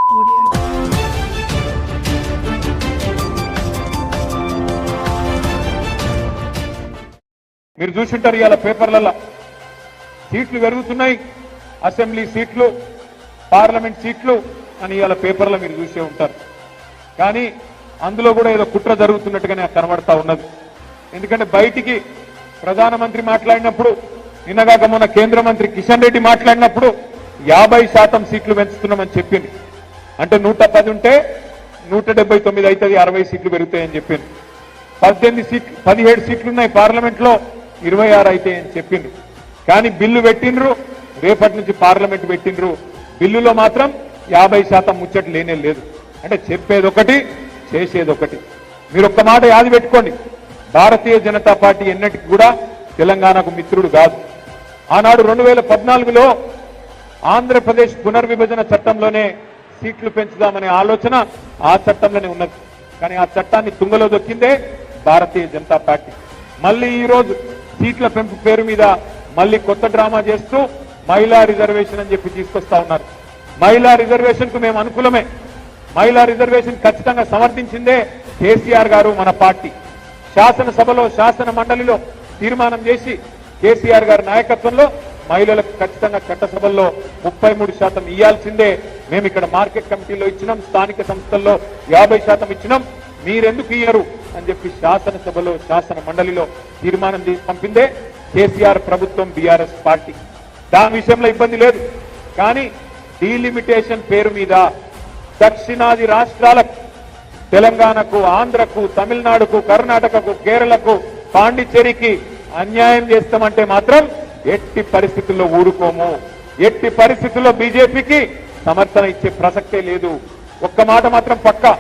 మీరు చూసింటారు ఇవాళ పేపర్లలో సీట్లు పెరుగుతున్నాయి, అసెంబ్లీ సీట్లు, పార్లమెంట్ సీట్లు అని ఇవాళ పేపర్లో మీరు చూసే ఉంటారు. కానీ అందులో కూడా ఏదో కుట్ర జరుగుతున్నట్టుగానే కనబడతా ఉన్నది. ఎందుకంటే బయటికి ప్రధానమంత్రి మాట్లాడినప్పుడు, నిన్నగాక మొన్న కేంద్ర మంత్రి కిషన్ రెడ్డి మాట్లాడినప్పుడు 50% సీట్లు పెంచుతున్నామని చెప్పింది. అంటే 110 ఉంటే 179 అవుతుంది, 60 సీట్లు పెరుగుతాయని చెప్పింది. 17 సీట్లున్నాయి పార్లమెంట్ లో, 26 అవుతాయని చెప్పింది. కానీ బిల్లు పెట్టిండ్రు, రేపటి నుంచి పార్లమెంట్ పెట్టిండ్రు, బిల్లులో మాత్రం 50% ముచ్చట లేనే లేదు. అంటే చెప్పేది ఒకటి, చేసేది ఒకటి. మీరు ఒక్క మాట యాది పెట్టుకోండి, భారతీయ జనతా పార్టీ ఎన్నటికి కూడా తెలంగాణకు మిత్రుడు కాదు. ఆనాడు 2014లో ఆంధ్రప్రదేశ్ పునర్విభజన చట్టంలోనే సీట్లు పెంచుదామనే ఆలోచన ఆ చట్టంలోనే ఉన్నది. కానీ ఆ చట్టాన్ని తుంగలో దొక్కిందే భారతీయ జనతా పార్టీ. మళ్ళీ ఈ రోజు సీట్ల పెంపు పేరు మీద మళ్ళీ కొత్త డ్రామా చేస్తూ మహిళా రిజర్వేషన్ అని చెప్పి తీసుకొస్తా ఉన్నారు. మహిళా రిజర్వేషన్ కు మేము అనుకూలమే. మహిళా రిజర్వేషన్ ఖచ్చితంగా సమర్థించిందే కేసీఆర్ గారు, మన పార్టీ. శాసనసభలో, శాసన మండలిలో తీర్మానం చేసి కేసీఆర్ గారి నాయకత్వంలో మహిళలకు ఖచ్చితంగా చట్టసభల్లో 33% ఇవ్వాల్సిందే. మేము ఇక్కడ మార్కెట్ కమిటీలో ఇచ్చినాం, స్థానిక సంస్థల్లో 50% ఇచ్చినాం, మీరెందుకు ఇయ్యరు అని చెప్పి శాసనసభలో, శాసన మండలిలో తీర్మానం చేసి పంపిందే కేసీఆర్ ప్రభుత్వం, బీఆర్ఎస్ పార్టీ. దాని విషయంలో ఇబ్బంది లేదు. కానీ డీలిమిటేషన్ పేరు మీద దక్షిణాది రాష్ట్రాలకు, తెలంగాణకు, ఆంధ్రకు, తమిళనాడుకు, కర్ణాటకకు, కేరళకు, పాండిచ్చేరికి అన్యాయం చేస్తామంటే మాత్రం ఎట్టి పరిస్థితుల్లో ఊరుకోము. ఎట్టి పరిస్థితుల్లో బీజేపీకి సమర్థన ఇచ్చే ప్రసక్తే లేదు. ఒక్క మాట మాత్రం పక్కా,